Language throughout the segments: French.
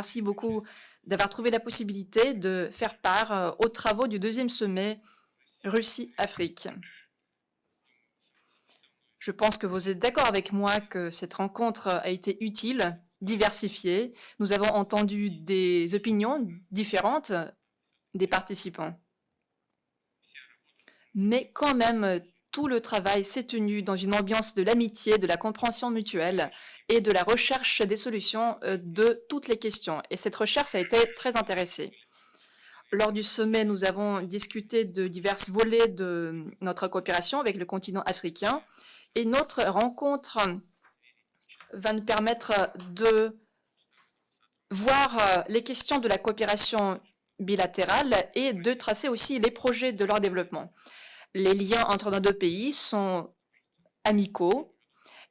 merci beaucoup d'avoir trouvé la possibilité de faire part aux travaux du deuxième sommet Russie-Afrique. Je pense que vous êtes d'accord avec moi que cette rencontre a été utile, diversifiée. Nous avons entendu des opinions différentes des participants. Mais quand même, tout le travail s'est tenu dans une ambiance de l'amitié, de la compréhension mutuelle et de la recherche des solutions de toutes les questions. Et cette recherche a été très intéressée. Lors du sommet, nous avons discuté de divers volets de notre coopération avec le continent africain. Et notre rencontre va nous permettre de voir les questions de la coopération bilatérale et de tracer aussi les projets de leur développement. Les liens entre nos deux pays sont amicaux.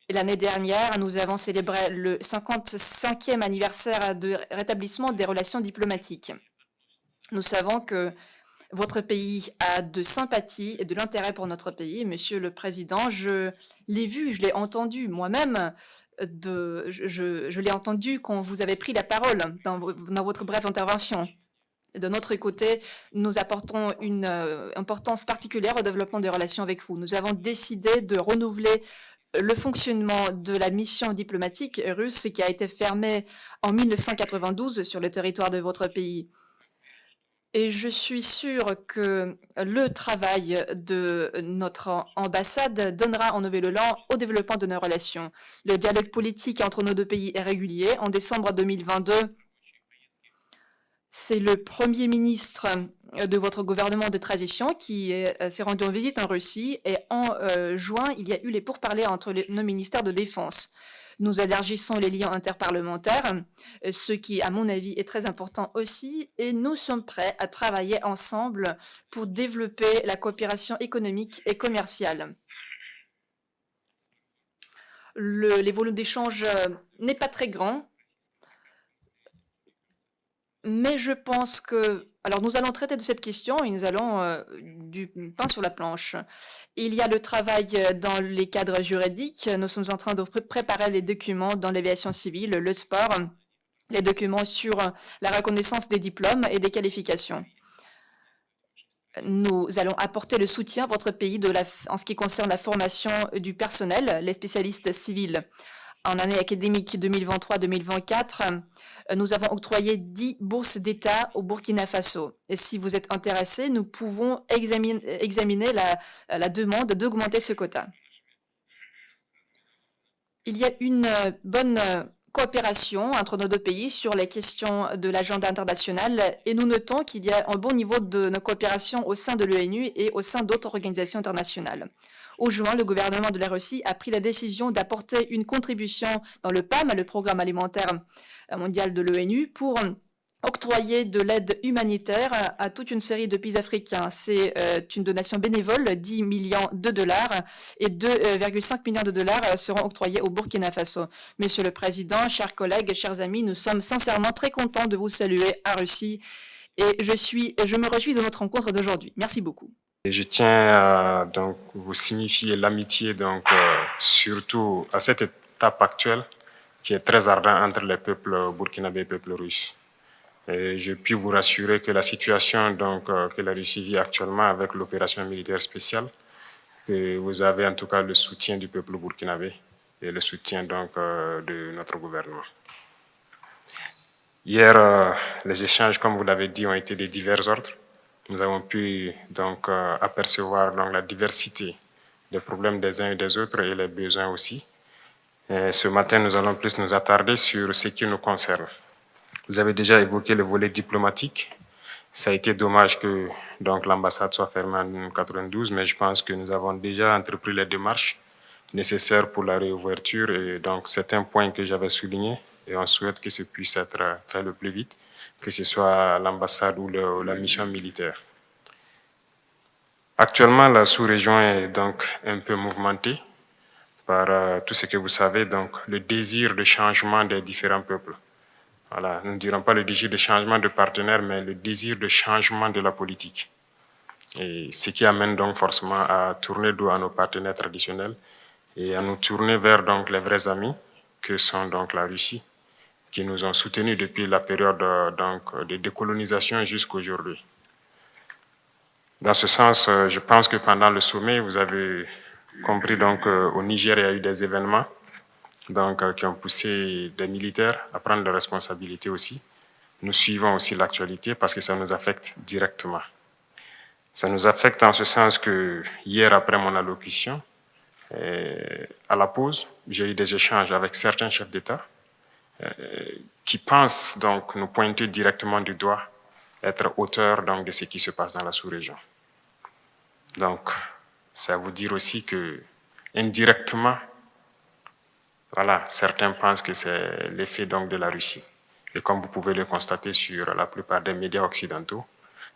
Et l'année dernière, nous avons célébré le 55e anniversaire de rétablissement des relations diplomatiques. Nous savons que votre pays a de sympathie et de l'intérêt pour notre pays. Monsieur le Président, je l'ai vu, je l'ai entendu moi-même. Je l'ai entendu quand vous avez pris la parole dans votre brève intervention. De notre côté, nous apportons une importance particulière au développement des relations avec vous. Nous avons décidé de renouveler le fonctionnement de la mission diplomatique russe qui a été fermée en 1992 sur le territoire de votre pays. Et je suis sûre que le travail de notre ambassade donnera un nouvel élan au développement de nos relations. Le dialogue politique entre nos deux pays est régulier. En décembre 2022, c'est le Premier ministre de votre gouvernement de transition qui s'est rendu en visite en Russie et en juin, il y a eu les pourparlers entre nos ministères de défense. Nous élargissons les liens interparlementaires, ce qui, à mon avis, est très important aussi, et nous sommes prêts à travailler ensemble pour développer la coopération économique et commerciale. Les volumes d'échange n'est pas très grand, mais je pense que... Alors, nous allons traiter de cette question et nous allons du pain sur la planche. Il y a le travail dans les cadres juridiques. Nous sommes en train de préparer les documents dans l'aviation civile, le sport, les documents sur la reconnaissance des diplômes et des qualifications. Nous allons apporter le soutien à votre pays en ce qui concerne la formation du personnel, les spécialistes civils. En année académique 2023-2024, nous avons octroyé 10 bourses d'État au Burkina Faso. Et si vous êtes intéressé, nous pouvons examiner la demande d'augmenter ce quota. Il y a une bonne coopération entre nos deux pays sur les questions de l'agenda international et nous notons qu'il y a un bon niveau de coopération au sein de l'ONU et au sein d'autres organisations internationales. Au juin, le gouvernement de la Russie a pris la décision d'apporter une contribution dans le PAM, le Programme alimentaire mondial de l'ONU, pour octroyer de l'aide humanitaire à toute une série de pays africains. C'est une donation bénévole, 10 millions de dollars et 2,5 millions de dollars seront octroyés au Burkina Faso. Monsieur le Président, chers collègues, chers amis, nous sommes sincèrement très contents de vous saluer à Russie et je me réjouis de notre rencontre d'aujourd'hui. Merci beaucoup. Et je tiens à donc vous signifier l'amitié surtout à cette étape actuelle qui est très ardente entre les peuples burkinabés et le peuple russe. Et je puis vous rassurer que la situation que la Russie vit actuellement avec l'opération militaire spéciale, que vous avez en tout cas le soutien du peuple burkinabé et le soutien de notre gouvernement. Hier, les échanges, comme vous l'avez dit, ont été de divers ordres. Nous avons pu apercevoir la diversité des problèmes des uns et des autres et les besoins aussi. Et ce matin, nous allons plus nous attarder sur ce qui nous concerne. Vous avez déjà évoqué le volet diplomatique. Ça a été dommage que l'ambassade soit fermée en 1992, mais je pense que nous avons déjà entrepris les démarches nécessaires pour la réouverture. Et donc, c'est un point que j'avais souligné et on souhaite que ce puisse être fait le plus vite, que ce soit l'ambassade ou la mission militaire. Actuellement, la sous-région est donc un peu mouvementée par tout ce que vous savez, le désir de changement des différents peuples. Voilà, nous ne dirons pas le désir de changement de partenaire, mais le désir de changement de la politique. Et ce qui amène donc forcément à tourner dos à nos partenaires traditionnels et à nous tourner vers les vrais amis que sont la Russie, qui nous ont soutenus depuis la période de décolonisation jusqu'à aujourd'hui. Dans ce sens, je pense que pendant le sommet, vous avez compris donc au Niger, il y a eu des événements qui ont poussé des militaires à prendre leurs responsabilités aussi. Nous suivons aussi l'actualité parce que ça nous affecte directement. Ça nous affecte en ce sens que hier, après mon allocution, à la pause, j'ai eu des échanges avec certains chefs d'État qui pensent donc nous pointer directement du doigt, être auteurs donc, de ce qui se passe dans la sous-région. Donc, ça veut dire aussi que indirectement, voilà, certains pensent que c'est l'effet donc de la Russie. Et comme vous pouvez le constater sur la plupart des médias occidentaux,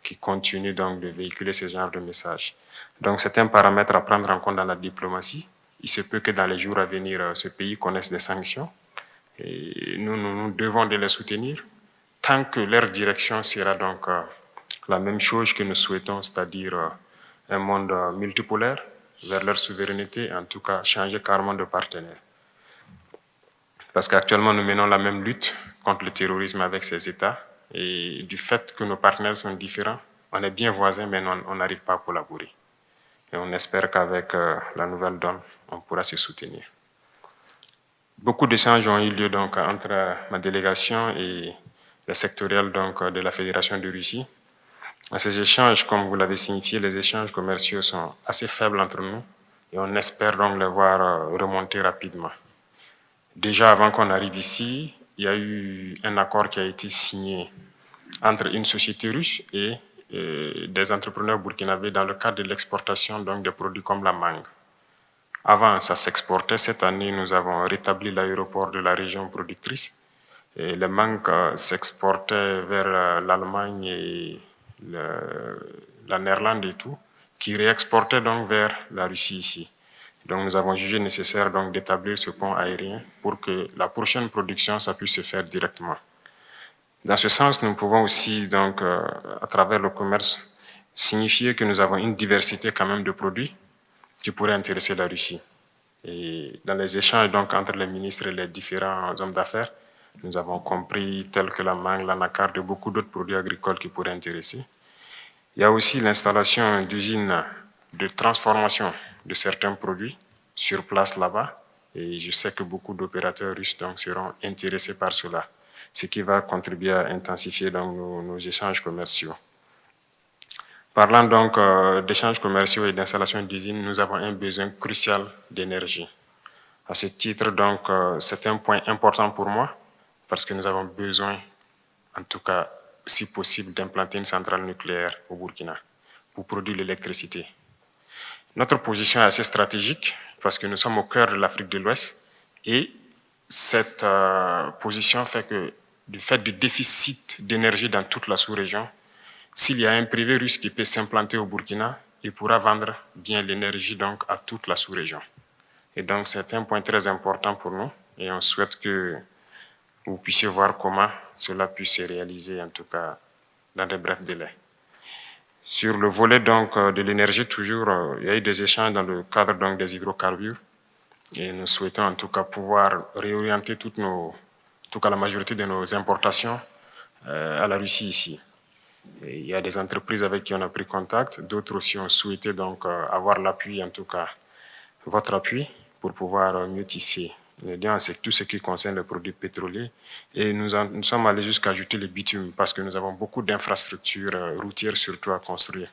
qui continuent donc de véhiculer ce genre de messages. Donc, c'est un paramètre à prendre en compte dans la diplomatie. Il se peut que dans les jours à venir, ce pays connaisse des sanctions. Et nous devons de les soutenir tant que leur direction sera donc la même chose que nous souhaitons, c'est-à-dire un monde multipolaire vers leur souveraineté, en tout cas changer carrément de partenaire. Parce qu'actuellement, nous menons la même lutte contre le terrorisme avec ces États. Et du fait que nos partenaires sont différents, on est bien voisins, mais on n'arrive pas à collaborer. Et on espère qu'avec la nouvelle donne, on pourra se soutenir. Beaucoup d'échanges ont eu lieu donc, entre ma délégation et le sectoriel donc, de la Fédération de Russie. À ces échanges, comme vous l'avez signifié, les échanges commerciaux sont assez faibles entre nous et on espère donc les voir remonter rapidement. Déjà, avant qu'on arrive ici, il y a eu un accord qui a été signé entre une société russe et des entrepreneurs burkinabés dans le cadre de l'exportation des produits comme la mangue. Avant, ça s'exportait. Cette année, nous avons rétabli l'aéroport de la région productrice. Et les mangues s'exportaient vers l'Allemagne et la Néerlande et tout, qui réexportaient donc vers la Russie ici. Donc, nous avons jugé nécessaire donc d'établir ce pont aérien pour que la prochaine production, ça puisse se faire directement. Dans ce sens, nous pouvons aussi, donc, à travers le commerce, signifier que nous avons une diversité quand même de produits qui pourraient intéresser la Russie. Et dans les échanges donc, entre les ministres et les différents hommes d'affaires, nous avons compris, tels que la mangue, l'anacarde et beaucoup d'autres produits agricoles qui pourraient intéresser. Il y a aussi l'installation d'usines de transformation de certains produits sur place là-bas. Et je sais que beaucoup d'opérateurs russes donc, seront intéressés par cela, ce qui va contribuer à intensifier donc, nos échanges commerciaux. Parlant donc d'échanges commerciaux et d'installation d'usines, nous avons un besoin crucial d'énergie. À ce titre, donc, c'est un point important pour moi parce que nous avons besoin, en tout cas, si possible, d'implanter une centrale nucléaire au Burkina pour produire l'électricité. Notre position est assez stratégique parce que nous sommes au cœur de l'Afrique de l'Ouest et cette position fait que, du fait du déficit d'énergie dans toute la sous-région, s'il y a un privé russe qui peut s'implanter au Burkina, il pourra vendre bien l'énergie donc à toute la sous-région. Et donc, c'est un point très important pour nous et on souhaite que vous puissiez voir comment cela puisse se réaliser, en tout cas, dans de brefs délais. Sur le volet donc, de l'énergie, toujours, il y a eu des échanges dans le cadre donc, des hydrocarbures et nous souhaitons en tout cas pouvoir réorienter en tout cas la majorité de nos importations à la Russie ici. Et il y a des entreprises avec qui on a pris contact, d'autres aussi ont souhaité donc avoir l'appui, en tout cas votre appui, pour pouvoir mieux tisser. C'est tout ce qui concerne les produits pétroliers. Et nous sommes allés jusqu'à ajouter le bitume parce que nous avons beaucoup d'infrastructures routières surtout à construire.